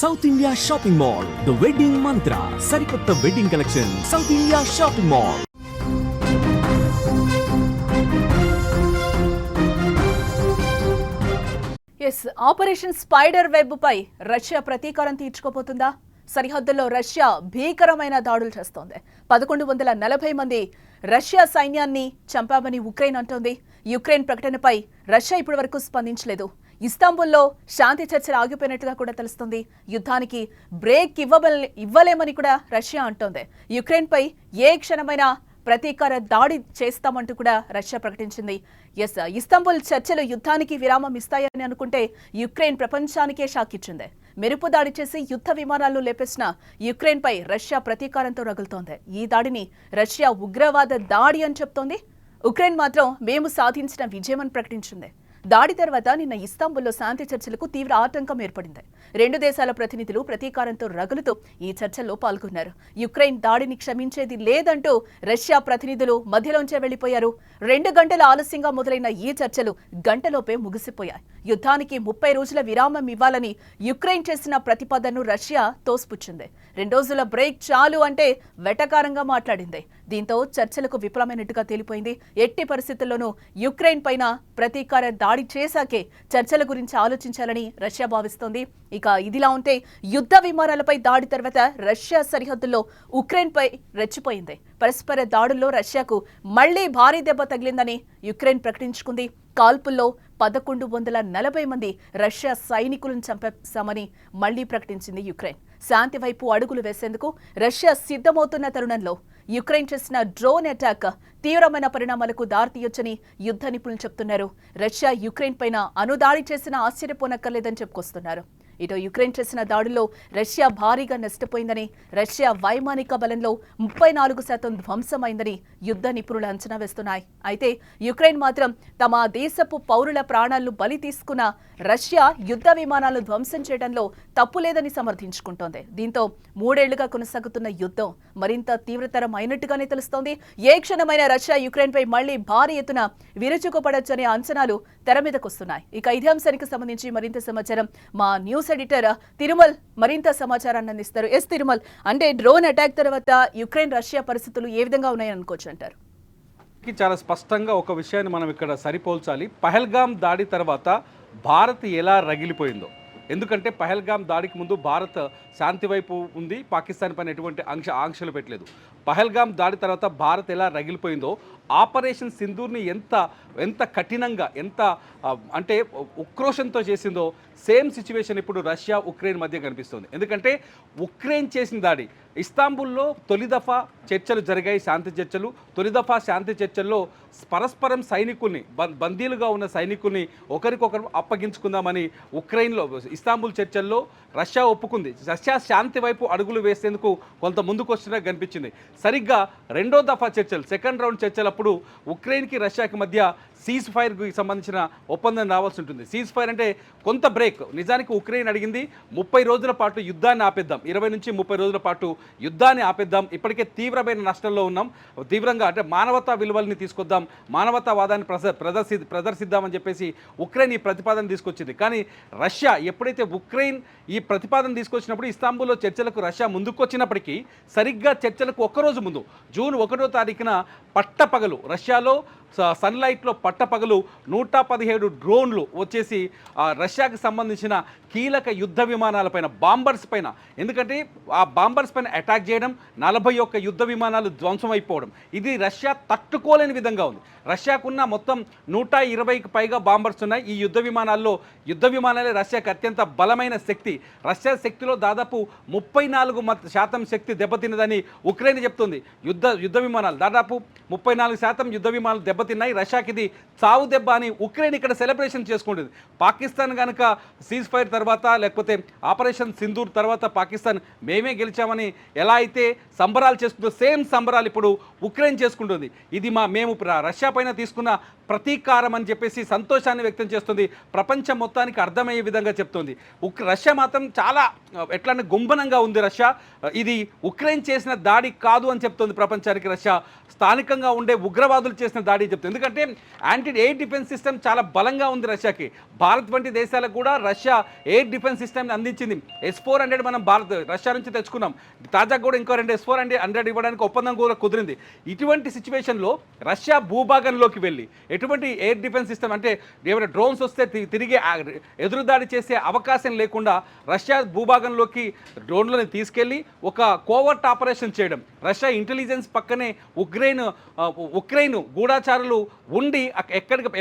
South India shopping mall, the wedding mantra, సరికొత్త wedding collection, South India shopping mall. Operation spider web పై Russia ప్రతీకారం తీర్చుకోబోతుందా? సరిహద్దుల్లో Russia భీకరమైన దాడులు చేస్తోంది. 1140 మంది రష్యా సైన్యాన్ని చంపామని ఉక్రెయిన్ అంటోంది. యుక్రెయిన్ ప్రకటనపై రష్యా ఇప్పటివరకు స్పందించలేదు. ఇస్తాంబుల్లో శాంతి చర్చలు ఆగిపోయినట్టుగా కూడా తెలుస్తుంది. యుద్ధానికి బ్రేక్ ఇవ్వలేమని కూడా రష్యా అంటోంది. యుక్రెయిన్పై ఏ క్షణమైనా ప్రతీకార దాడి చేస్తామంటూ కూడా రష్యా ప్రకటించింది. ఇస్తాంబుల్ చర్చలు యుద్ధానికి విరామం ఇస్తాయని అనుకుంటే యుక్రెయిన్ ప్రపంచానికే షాక్ ఇచ్చింది. మెరుపు దాడి చేసి యుద్ధ విమానాలను లేపేసిన యుక్రెయిన్పై రష్యా ప్రతీకారంతో రగులుతోంది. ఈ దాడిని రష్యా ఉగ్రవాద దాడి అని చెప్తోంది. ఉక్రెయిన్ మాత్రం మేము సాధించిన విజయమని ప్రకటించింది. దాడి తర్వాత నిన్న ఇస్తాంబుల్లో శాంతి చర్చలకు తీవ్ర ఆటంకం ఏర్పడింది. రెండు దేశాల ప్రతినిధులు ప్రతీకారంతో రగులుతూ ఈ చర్చల్లో పాల్గొన్నారు. యుక్రెయిన్ దాడిని క్షమించేది లేదంటూ రష్యా ప్రతినిధులు మధ్యలోంచే వెళ్లిపోయారు. 2 గంటల ఆలస్యంగా మొదలైన ఈ చర్చలు గంటలోపే ముగిసిపోయాయి. యుద్ధానికి 30 రోజుల విరామం ఇవ్వాలని యుక్రెయిన్ చేసిన ప్రతిపాదనను రష్యా తోసిపుచ్చింది. 2 రోజుల బ్రేక్ చాలు అంటే వెటకారంగా మాట్లాడింది. దీంతో చర్చలకు విఫలమైనట్టుగా తేలిపోయింది. ఎట్టి పరిస్థితుల్లోనూ యుక్రెయిన్ పైన ప్రతీకార దాడి చేశాకే చర్చల గురించి ఆలోచించాలని రష్యా భావిస్తోంది. ఇక ఇదిలా ఉంటే యుద్ధ విమానాలపై దాడి తర్వాత రష్యా సరిహద్దుల్లో ఉక్రెయిన్పై రెచ్చిపోయింది. పరస్పర దాడుల్లో రష్యాకు మళ్లీ భారీ దెబ్బ తగిలిందని యుక్రెయిన్ ప్రకటించుకుంది. కాల్పుల్లో 1140 మంది రష్యా సైనికులను చంపేశామని మళ్లీ ప్రకటించింది యుక్రెయిన్. శాంతి వైపు అడుగులు వేసేందుకు రష్యా సిద్ధమవుతున్న తరుణంలో యుక్రెయిన్ చేసిన డ్రోన్ అటాక్ తీవ్రమైన పరిణామాలకు దారితీయొచ్చని యుద్ధ నిపుణులు చెప్తున్నారు. రష్యా యుక్రెయిన్ పైన అణుదాడి చేసిన ఆశ్చర్యపోనక్కర్లేదని చెప్పుకొస్తున్నారు. ఇటు యుక్రెయిన్ చేసిన దాడుల్లో రష్యా భారీగా నష్టపోయిందని, రష్యా వైమానిక బలంలో 34% ధ్వంసమైందని యుద్ధ నిపుణులు అంచనా వేస్తున్నాయి. అయితే యుక్రెయిన్ మాత్రం తమ దేశపు పౌరుల ప్రాణాలను బలి తీసుకున్న రష్యా యుద్ధ విమానాలు ధ్వంసం చేయడంలో తప్పులేదని సమర్థించుకుంటోంది. దీంతో 3 ఏళ్లుగా కొనసాగుతున్న యుద్ధం మరింత తీవ్రతరం అయినట్టుగానే తెలుస్తోంది. ఏ క్షణమైన రష్యా యుక్రెయిన్పై మళ్లీ భారీ ఎత్తున విరుచుకుపడొచ్చనే అంచనాలు తెర మీదకొస్తున్నాయి. ఇక ఇదే అంశానికి సంబంధించి మరింత సమాచారం మా న్యూస్ ఎడిటర్ తిరుమల్ మరింత సమాచారాన్ని అందిస్తారు. తిరుమల్, అంటే డ్రోన్ అటాక్ తర్వాత యుక్రెయిన్ రష్యా పరిస్థితులు ఏ విధంగా ఉన్నాయని అనుకోవచ్చు అంటారు? చాలా స్పష్టంగా ఒక విషయాన్ని మనం ఇక్కడ సరిపోల్చాలి. పహల్గామ్ దాడి తర్వాత భారత్ ఎలా రగిలిపోయిందో. ఎందుకంటే పహల్గామ్ దాడికి ముందు భారత్ శాంతి వైపు ఉంది, పాకిస్తాన్ పైన ఎటువంటి ఆంక్షలు పెట్టలేదు. పహల్గామ్ దాడి తర్వాత భారత్ ఎలా రగిలిపోయిందో, ఆపరేషన్ సింధూర్ని ఎంత కఠినంగా అంటే ఉక్రోషంతో చేసిందో సేమ్ సిచ్యువేషన్ ఇప్పుడు రష్యా ఉక్రెయిన్ మధ్య కనిపిస్తుంది. ఎందుకంటే ఉక్రెయిన్ చేసిన దాడి, ఇస్తాంబుల్లో తొలి దఫా చర్చలు జరిగాయి, శాంతి చర్చలు. తొలి దఫా శాంతి చర్చల్లో పరస్పరం సైనికుల్ని, బందీలుగా ఉన్న సైనికుల్ని ఒకరికొకరు అప్పగించుకుందామని ఉక్రెయిన్లో ఇస్తాంబుల్ చర్చల్లో రష్యా ఒప్పుకుంది. రష్యా శాంతి వైపు అడుగులు వేసేందుకు కొంత ముందుకు వచ్చినట్టు కనిపించింది. సరిగ్గా 2వ దఫా చర్చలు, సెకండ్ రౌండ్ చర్చలప్పుడు ఉక్రెయిన్కి రష్యాకి మధ్య సీజ్ ఫైర్కి సంబంధించిన ఒప్పందం రావాల్సి ఉంటుంది. సీజ్ ఫైర్ అంటే కొంత బ్రేక్. నిజానికి ఉక్రెయిన్ అడిగింది 30 రోజుల పాటు యుద్ధాన్ని ఆపేద్దాం, 20 నుంచి 30 రోజుల పాటు యుద్ధాన్ని ఆపేద్దాం, ఇప్పటికే తీవ్రమైన నష్టంలో ఉన్నాం, తీవ్రంగా అంటే మానవతా విలువల్ని తీసుకొద్దాం, మానవతావాదాన్ని ప్రదర్శిద్దామని చెప్పేసి ఉక్రెయిన్ ఈ ప్రతిపాదన తీసుకొచ్చింది. కానీ రష్యా ఎప్పుడైతే ఉక్రెయిన్ ఈ ప్రతిపాదన తీసుకొచ్చినప్పుడు ఇస్తాంబుల్లో చర్చలకు రష్యా ముందుకొచ్చినప్పటికీ సరిగ్గా చర్చలకు ఒక్కరోజు ముందు జూన్ 1వ తారీఖున పట్టపగలు రష్యాలో సన్లైట్లో పట్టపగలు 117 డ్రోన్లు వచ్చేసి రష్యాకి సంబంధించిన కీలక యుద్ధ విమానాలపైన, బాంబర్స్ పైన, ఎందుకంటే ఆ బాంబర్స్ పైన అటాక్ చేయడం, 41 యుద్ధ విమానాలు ధ్వంసం అయిపోవడం, ఇది రష్యా తట్టుకోలేని విధంగా ఉంది. రష్యాకున్న మొత్తం 120కి పైగా బాంబర్స్ ఉన్నాయి. ఈ యుద్ధ విమానాలే రష్యాకి అత్యంత బలమైన శక్తి. రష్యా శక్తిలో దాదాపు 34% శక్తి దెబ్బతిన్నదని ఉక్రెయిన్ చెప్తుంది. యుద్ధ విమానాలు దాదాపు 34% యుద్ధ విమానాలు దెబ్బతిన్నాయి. రష్యాకి ఇది చావు దెబ్బ అని ఉక్రెయిన్ ఇక్కడ సెలబ్రేషన్ చేసుకుంటుంది. పాకిస్తాన్ కనుక సీజ్ ఫైర్ తర్వాత, లేకపోతే ఆపరేషన్ సింధూర్ తర్వాత పాకిస్తాన్ మేమే గెలిచామని ఎలా అయితే సంబరాలు చేస్తుందో సేమ్ సంబరాలు ఇప్పుడు ఉక్రెయిన్ చేసుకుంటుంది. ఇది మేము రష్యా పైన తీసుకున్న ప్రతీకారం అని చెప్పేసి సంతోషాన్ని వ్యక్తం చేస్తుంది. ప్రపంచం మొత్తానికి అర్థమయ్యే విధంగా చెప్తుంది. రష్యా మాత్రం చాలా ఎట్లా గుంభనంగా ఉంది. రష్యా ఇది ఉక్రెయిన్ చేసిన దాడి కాదు అని చెప్తుంది ప్రపంచానికి. రష్యా స్థానికంగా ఉండే ఉగ్రవాదులు చేసిన దాడి చెప్తుంది. ఎందుకంటే ఎయిర్ డిఫెన్స్ సిస్టమ్ చాలా బలంగా ఉంది రష్యాకి. భారత్ వంటి దేశాలకు కూడా రష్యా ఎయిర్ డిఫెన్స్ సిస్టమ్ని అందించింది. S-400 మనం రష్యా నుంచి తెచ్చుకున్నాం. తాజాగా కూడా ఇంకో 2 S-400 ఇవ్వడానికి ఒప్పందం కూడా కుదిరింది. ఇటువంటి సిచ్యువేషన్లో రష్యా భూభాగంలోకి వెళ్ళి ఎటువంటి ఎయిర్ డిఫెన్స్ సిస్టమ్ అంటే ఏమైనా డ్రోన్స్ వస్తే తిరిగి ఎదురుదాడి చేసే అవకాశం లేకుండా రష్యా భూభాగంలోకి డ్రోన్లను తీసుకెళ్లి ఒక కోవర్ట్ ఆపరేషన్ చేయడం. రష్యా ఇంటెలిజెన్స్ పక్కనే ఉక్రెయిన్ గూఢాచారులు ఉండి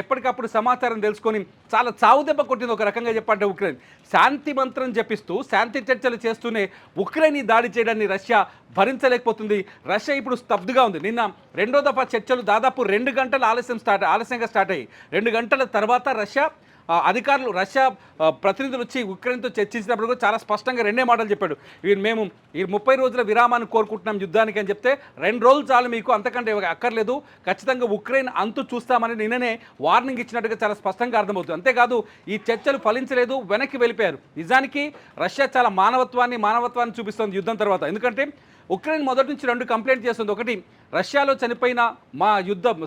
ఎప్పటికప్పుడు సమాచారం తెలుసుకొని చాలా చావుదెబ్బ కొట్టింది ఒక రకంగా చెప్పంటే ఉక్రెయిన్. శాంతి మంత్రం జపిస్తూ శాంతి చర్చలు చేస్తూనే ఉక్రెయిన్ ఈ దాడి చేయడాన్ని రష్యా భరించలేకపోతుంది. రష్యా ఇప్పుడు స్తబ్దుగా ఉంది. నిన్న రెండో దఫా చర్చలు దాదాపు 2 గంటల ఆలస్యంగా స్టార్ట్ అయ్యాయి. 2 గంటల తర్వాత అధికారులు రష్యా ప్రతినిధులు వచ్చి ఉక్రెయిన్తో చర్చించినప్పుడు కూడా చాలా స్పష్టంగా 2 మాటలు చెప్పాడు. మేము ఈ 30 రోజుల విరామాన్ని కోరుకుంటున్నాం యుద్ధానికి అని చెప్తే 2 రోజులు చాలు మీకు, అంతకంటే అక్కర్లేదు, ఖచ్చితంగా ఉక్రెయిన్ అంతు చూస్తామని నిన్ననే వార్నింగ్ ఇచ్చినట్టుగా చాలా స్పష్టంగా అర్థమవుతుంది. అంతేకాదు ఈ చర్చలు ఫలించలేదు, వెనక్కి వెళ్ళిపోయారు. నిజానికి రష్యా చాలా మానవత్వాన్ని చూపిస్తుంది యుద్ధం తర్వాత. ఎందుకంటే ఉక్రెయిన్ మొదటి నుంచి 2 కంప్లైంట్ చేస్తుంది. ఒకటి, రష్యాలో చనిపోయిన మా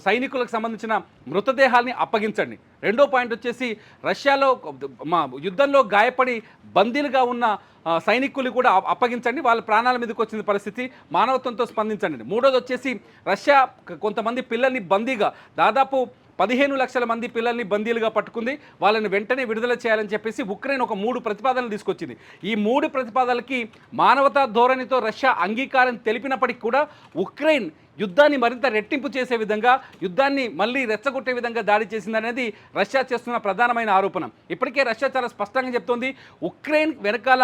సైనికులకు సంబంధించిన మృతదేహాల్ని అప్పగించండి. రెండో పాయింట్ వచ్చేసి రష్యాలో మా యుద్ధంలో గాయపడి బందీలుగా ఉన్న సైనికులు కూడా అప్పగించండి, వాళ్ళ ప్రాణాల మీదకి వచ్చిన పరిస్థితి, మానవత్వంతో స్పందించండి. మూడోది వచ్చేసి రష్యా కొంతమంది పిల్లల్ని బందీగా దాదాపు 15 లక్షల మంది పిల్లల్ని బందీలుగా పట్టుకుంది, వాళ్ళని వెంటనే విడుదల చేయాలని చెప్పేసి ఉక్రెయిన్ ఒక 3 ప్రతిపాదనలు తీసుకొచ్చింది. ఈ 3 ప్రతిపాదనలకి మానవతా ధోరణితో రష్యా అంగీకారం తెలిపినప్పటికీ కూడా ఉక్రెయిన్ యుద్ధాన్ని మరింత రెట్టింపు చేసే విధంగా, యుద్ధాన్ని మళ్ళీ రెచ్చగొట్టే విధంగా దాడి చేసిందనేది రష్యా చేస్తున్న ప్రధానమైన ఆరోపణ. ఇప్పటికే రష్యా చాలా స్పష్టంగా చెప్తోంది, ఉక్రెయిన్ వెనకాల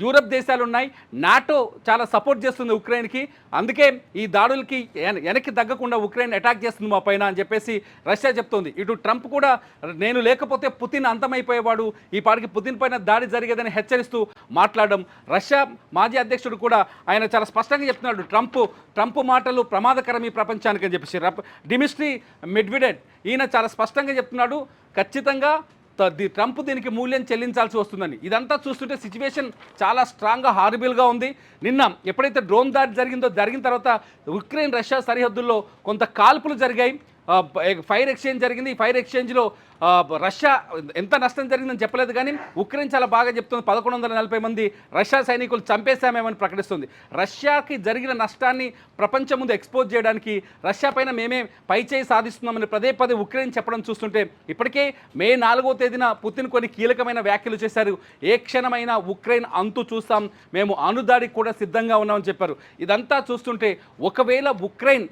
యూరప్ దేశాలు ఉన్నాయి, నాటో చాలా సపోర్ట్ చేస్తుంది ఉక్రెయిన్కి, అందుకే ఈ దాడులకి వెనక్కి తగ్గకుండా ఉక్రెయిన్ అటాక్ చేస్తుంది మా పైన అని చెప్పేసి రష్యా చెప్తోంది. ఇటు ట్రంప్ కూడా నేను లేకపోతే పుతిన్ అంతమైపోయేవాడు, ఈ పాటికి పుతిన్ పైన దాడి జరిగేదని హెచ్చరిస్తూ మాట్లాడడం. రష్యా మాజీ అధ్యక్షుడు కూడా ఆయన చాలా స్పష్టంగా చెప్తున్నాడు, ట్రంప్ మాటలు ప్రమాదకరం ఈ ప్రపంచానికి అని చెప్పేసి. డిమిట్రీ మెడ్వెడెవ్ ఈయన చాలా స్పష్టంగా చెప్తున్నాడు, ఖచ్చితంగా ట్రంప్ దీనికి మూల్యం చెల్లించాల్సి వస్తుందని. ఇదంతా చూస్తుంటే సిచ్యువేషన్ చాలా స్ట్రాంగ్గా హారిబుల్గా ఉంది. నిన్న ఎప్పుడైతే డ్రోన్ దాడి జరిగిన తర్వాత ఉక్రెయిన్ రష్యా సరిహద్దుల్లో కొంత కాల్పులు జరిగాయి, ఫైర్ ఎక్స్చేంజ్ జరిగింది. ఈ ఫైర్ ఎక్స్చేంజ్లో రష్యా ఎంత నష్టం జరిగిందని చెప్పలేదు, కానీ ఉక్రెయిన్ చాలా బాగా చెప్తుంది, 1140 మంది రష్యా సైనికులు చంపేశామేమని ప్రకటిస్తుంది. రష్యాకి జరిగిన నష్టాన్ని ప్రపంచం ముందు ఎక్స్పోజ్ చేయడానికి రష్యా పైన మేమే పైచేయి సాధిస్తున్నామని పదే ఉక్రెయిన్ చెప్పడం చూస్తుంటే, ఇప్పటికే మే 4వ తేదీన పుతిన్ కొన్ని కీలకమైన వ్యాఖ్యలు చేశారు. ఏ క్షణమైనా ఉక్రెయిన్ అంతు చూస్తాం, మేము అణుదాడికి కూడా సిద్ధంగా ఉన్నామని చెప్పారు. ఇదంతా చూస్తుంటే ఒకవేళ ఉక్రెయిన్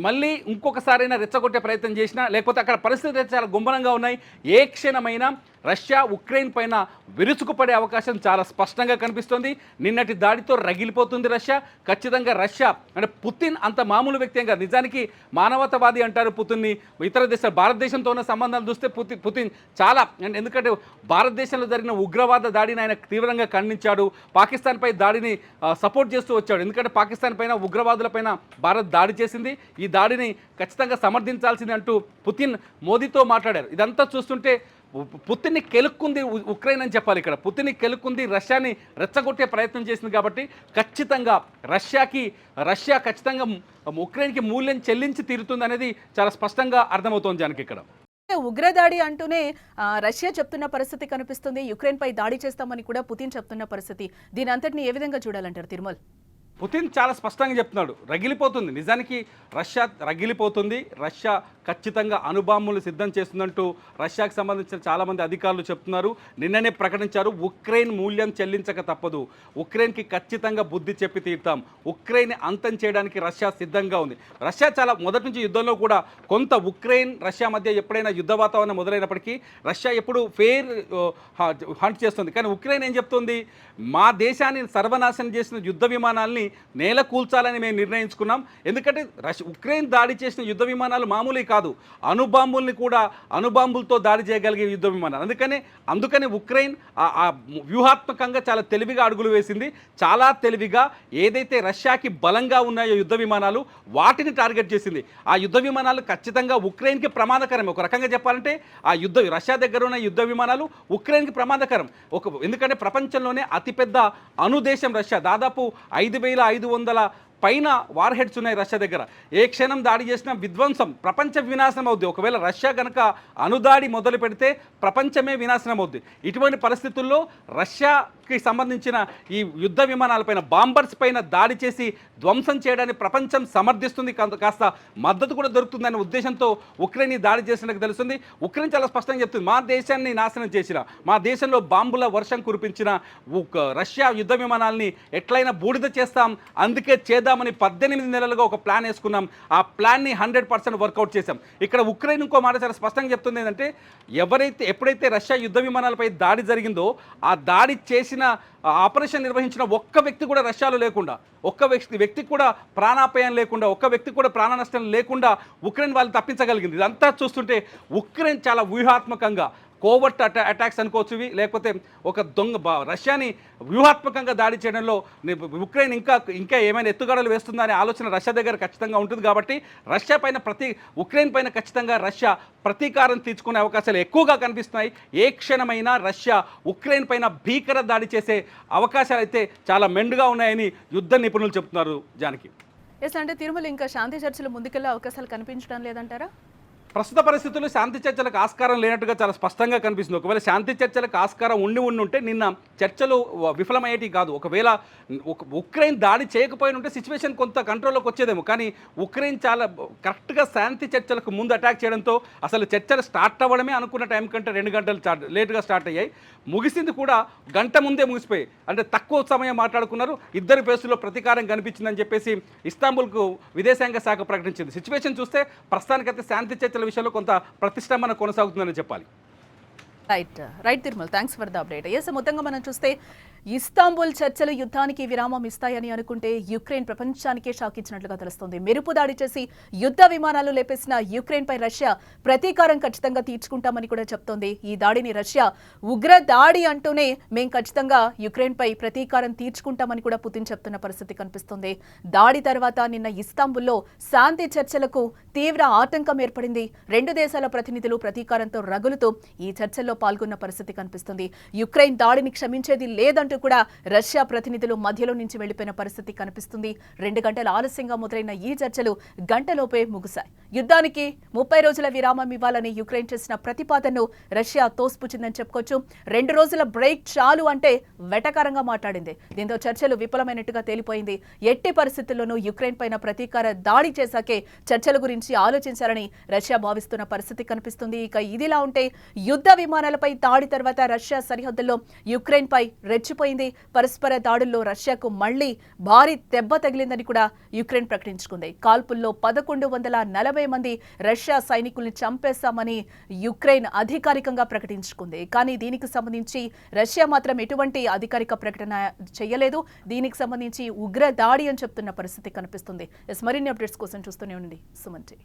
మళ్ళీ ఇంకొకసారైనా రెచ్చగొట్టే ప్రయత్నం చేసినా, లేకపోతే అక్కడ పరిస్థితులు చాలా గుంభనంగా ఉన్నాయి, ఏ క్షణమైనా రష్యా ఉక్రెయిన్ పైన విరుచుకుపడే అవకాశం చాలా స్పష్టంగా కనిపిస్తోంది. నిన్నటి దాడితో రగిలిపోతుంది రష్యా. ఖచ్చితంగా రష్యా అంటే పుతిన్ అంత మామూలు వ్యక్తి కాదు, నిజానికి మానవతావాది అంటారు పుతిన్ని. ఇతర దేశాలు భారతదేశంతో ఉన్న సంబంధాలు చూస్తే పుతిన్ చాలా, ఎందుకంటే భారతదేశంలో జరిగిన ఉగ్రవాద దాడిని ఆయన తీవ్రంగా ఖండించాడు, పాకిస్తాన్పై దాడిని సపోర్ట్ చేస్తూ వచ్చాడు. ఎందుకంటే పాకిస్తాన్ పైన ఉగ్రవాదులపైన భారత్ దాడి చేసింది, ఈ దాడిని ఖచ్చితంగా సమర్థించాల్సింది అంటూ పుతిన్ మోదీతో మాట్లాడారు. ఇదంతా చూస్తుంటే పుతిన్ని కెలుక్కుంది ఉక్రెయిన్ అని చెప్పాలి. ఇక్కడ పుతిన్ని కెలుక్కుంది, రష్యాని రెచ్చగొట్టే ప్రయత్నం చేసింది. కాబట్టి ఖచ్చితంగా రష్యా ఖచ్చితంగా ఉక్రెయిన్కి మూల్యం చెల్లించి తీరుతుంది అనేది చాలా స్పష్టంగా అర్థమవుతోంది జానకి. ఇక్కడ ఉగ్రదాడి అంటూనే రష్యా చెప్తున్న పరిస్థితి కనిపిస్తుంది, యుక్రెయిన్ పై దాడి చేస్తామని కూడా పుతిన్ చెప్తున్న పరిస్థితి. దీని అంతటిని ఏ విధంగా చూడాలంటారు తిరుమల్? పుతిన్ చాలా స్పష్టంగా చెప్తున్నాడు, రగిలిపోతుంది, నిజానికి రష్యా రగిలిపోతుంది, రష్యా ఖచ్చితంగా అణుబాంబులు సిద్ధం చేస్తుందంటూ రష్యాకు సంబంధించిన చాలామంది అధికారులు చెప్తున్నారు. నిన్ననే ప్రకటించారు, ఉక్రెయిన్ మూల్యం చెల్లించక తప్పదు, ఉక్రెయిన్కి ఖచ్చితంగా బుద్ధి చెప్పి తీరుతాం, ఉక్రెయిన్ అంతం చేయడానికి రష్యా సిద్ధంగా ఉంది. రష్యా చాలా మొదటి నుంచి యుద్ధంలో కూడా కొంత ఉక్రెయిన్ రష్యా మధ్య ఎప్పుడైనా యుద్ధ వాతావరణం మొదలైనప్పటికీ రష్యా ఎప్పుడు ఫెయిర్ హంట్ చేస్తుంది. కానీ ఉక్రెయిన్ ఏం చెప్తుంది, మా దేశాన్ని సర్వనాశనం చేసిన యుద్ధ విమానాల్ని నేల కూల్చాలని మేము నిర్ణయించుకున్నాం. ఎందుకంటే ఉక్రెయిన్ దాడి చేసిన యుద్ధ విమానాలు మామూలు కాదు, అణుబాంబులతో దాడి చేయగలిగే యుద్ధ విమానాలు. అందుకని ఉక్రెయిన్ వ్యూహాత్మకంగా చాలా తెలివిగా అడుగులు వేసింది. చాలా తెలివిగా ఏదైతే రష్యాకి బలంగా ఉన్నాయో యుద్ధ విమానాలు వాటిని టార్గెట్ చేసింది. ఆ యుద్ధ విమానాలు ఖచ్చితంగా ఉక్రెయిన్కి ప్రమాదకరం. ఒక రకంగా చెప్పాలంటే రష్యా దగ్గర ఉన్న యుద్ధ విమానాలు ఉక్రెయిన్కి ప్రమాదకరం. ఎందుకంటే ప్రపంచంలోనే అతిపెద్ద అణుదేశం రష్యా, దాదాపు 5500 పైన వార్ హెడ్స్ ఉన్నాయి రష్యా దగ్గర. ఏ క్షణం దాడి చేసినా విధ్వంసం, ప్రపంచ వినాశనం అవుద్ది. ఒకవేళ రష్యా కనుక అణుదాడి మొదలు పెడితే ప్రపంచమే వినాశనం అవుద్ది. ఇటువంటి పరిస్థితుల్లో రష్యాకి సంబంధించిన ఈ యుద్ధ విమానాలపైన, బాంబర్స్ పైన దాడి చేసి ధ్వంసం చేయడాన్ని ప్రపంచం సమర్థిస్తుంది, కాస్త మద్దతు కూడా దొరుకుతుందనే ఉద్దేశంతో ఉక్రెయిన్ దాడి చేసినట్టు తెలుస్తుంది. ఉక్రెయిన్ చాలా స్పష్టంగా చెప్తుంది, మా దేశాన్ని నాశనం చేసిన, మా దేశంలో బాంబుల వర్షం కురిపించిన రష్యా యుద్ధ విమానాల్ని ఎట్లయినా బూడిద చేస్తాం, అందుకే చేద్దామని 18 నెలలుగా ఒక ప్లాన్ వేసుకున్నాం. ఆ ప్లాన్ని 100% వర్కౌట్ చేశాం. ఇక్కడ ఉక్రెయిన్ ఇంకో మాట చాలా స్పష్టంగా చెప్తుంది ఏంటంటే, ఎప్పుడైతే రష్యా యుద్ధ విమానాలపై దాడి జరిగిందో, ఆ దాడి చేసిన ఆపరేషన్ నిర్వహించిన ఒక్క వ్యక్తి కూడా రష్యాలో లేకుండా, ఒక్క వ్యక్తికి కూడా ప్రాణాపాయం లేకుండా, ఒక్క వ్యక్తికి కూడా ప్రాణ నష్టం లేకుండా ఉక్రెయిన్ వాళ్ళు తప్పించగలిగింది. ఇదంతా చూస్తుంటే ఉక్రెయిన్ చాలా వ్యూహాత్మకంగా, కోవర్ట్ అటాక్స్ అనుకోవచ్చు, లేకపోతే ఒక రష్యాని వ్యూహాత్మకంగా దాడి చేయడంలో ఉక్రెయిన్ ఇంకా ఏమైనా ఎత్తుగడలు వేస్తుందా అనే ఆలోచన రష్యా దగ్గర ఖచ్చితంగా ఉంటుంది. కాబట్టి రష్యా పైన ఉక్రెయిన్ పైన ఖచ్చితంగా రష్యా ప్రతీకారం తీర్చుకునే అవకాశాలు ఎక్కువగా కనిపిస్తున్నాయి. ఏ క్షణమైనా రష్యా ఉక్రెయిన్ పైన భీకర దాడి చేసే అవకాశాలు అయితే చాలా మెండుగా ఉన్నాయని యుద్ధ నిపుణులు చెప్తున్నారు. జానకి, ఎస్, అంటే తిరుమల ఇంకా శాంతి చర్చలు ముందుకెళ్లే అవకాశాలు కనిపించడం లేదంటారా? ప్రస్తుత పరిస్థితుల్లో శాంతి చర్చలకు ఆస్కారం లేనట్టుగా చాలా స్పష్టంగా కనిపిస్తుంది. ఒకవేళ శాంతి చర్చలకు ఆస్కారం ఉంటే నిన్న చర్చలు విఫలమయ్యేటి కాదు. ఒకవేళ ఉక్రెయిన్ దాడి చేయకపోయిన ఉంటే సిచ్యువేషన్ కొంత కంట్రోల్లోకి వచ్చేదేమో. కానీ ఉక్రెయిన్ చాలా కరెక్ట్గా శాంతి చర్చలకు ముందు అటాక్ చేయడంతో అసలు చర్చలు స్టార్ట్ అవ్వడమే అనుకున్న టైం కంటే 2 గంటలు లేటుగా స్టార్ట్ అయ్యాయి. ముగిసింది కూడా గంట ముందే ముగిసిపోయి, అంటే తక్కువ సమయం మాట్లాడుకున్నారు. ఇద్దరి పేసుల్లో ప్రతీకారం కనిపించిందని చెప్పేసి ఇస్తాంబుల్కు విదేశాంగ శాఖ ప్రకటించింది. సిచ్యువేషన్ చూస్తే ప్రస్తుతానికైతే శాంతి చర్చల విషయంలో కొంత ప్రతిష్టంభన కొనసాగుతుందని చెప్పాలి. Right Tirumala, thanks for the update. Yes, మొత్తంగా మనం చూస్తే ఇస్తాంబుల్ చర్చలు యుద్ధానికి విరామం ఇస్తాయని అనుకుంటే యుక్రెయిన్ ప్రపంచానికే షాక్ ఇచ్చినట్లుగా తెలుస్తోంది. మెరుపు దాడి చేసి యుద్ధ విమానాలు లేపేసిన యుక్రెయిన్ పై రష్యా ప్రతీకారం ఖచ్చితంగా తీర్చుకుంటామని కూడా చెప్తోంది. ఈ దాడిని రష్యా ఉగ్ర దాడి అంటూనే మేం ఖచ్చితంగా యుక్రెయిన్ పై ప్రతీకారం తీర్చుకుంటామని కూడా పుతిన్ చెప్తున్న పరిస్థితి కనిపిస్తుంది. దాడి తర్వాత నిన్న ఇస్తాంబుల్లో శాంతి చర్చలకు తీవ్ర ఆటంకం ఏర్పడింది. 2 దేశాల ప్రతినిధులు ప్రతీకారంతో రగులుతూ ఈ చర్చల్లో పాల్గొన్న పరిస్థితి కనిపిస్తుంది. యుక్రెయిన్ దాడిని క్షమించేది లేదంటూ కూడా రష్యా ప్రతినిధులు మధ్యలో నుంచి వెళ్లిపోయిన పరిస్థితి కనిపిస్తుంది. 2 గంటల ఆలస్యంగా మొదలైన ఈ చర్చలు గంటలోపే ముగిశాయి. యుద్ధానికి 30 రోజుల విరామం ఇవ్వాలని యుక్రెయిన్ చేసిన ప్రతిపాదనను రష్యా తోసిపుచ్చిందని చెప్పుకోవచ్చు. 2 రోజుల బ్రేక్ చాలు అంటే వెటకారంగా మాట్లాడింది. దీంతో చర్చలు విఫలమైనట్టుగా తేలిపోయింది. ఎట్టి పరిస్థితుల్లోనూ యుక్రెయిన్ పైన ప్రతీకార దాడి చేశాకే చర్చల గురించి ఆలోచించాలని రష్యా భావిస్తున్న పరిస్థితి కనిపిస్తుంది. ఇక ఇదిలా ఉంటే యుద్ధ విమానాలపై దాడి తర్వాత రష్యా సరిహద్దుల్లో యుక్రెయిన్ పై రెచ్చిపోయింది. పరస్పర దాడుల్లో రష్యాకు మళ్లీ భారీ దెబ్బ తగిలిందని కూడా యుక్రెయిన్ ప్రకటించుకుంది. కాల్పుల్లో 1140 మంది రష్యా సైనికుల్ని చంపేశామని యుక్రెయిన్ అధికారికంగా ప్రకటించుకుంది. కానీ దీనికి సంబంధించి రష్యా మాత్రం ఎటువంటి అధికారిక ప్రకటన చేయలేదు. దీనికి సంబంధించి ఉగ్ర దాడి అని చెప్తున్న పరిస్థితి కనిపిస్తుంది. మరిన్ని అప్డేట్స్ కోసం చూస్తూనే ఉండండి సుమన్ టీవీ.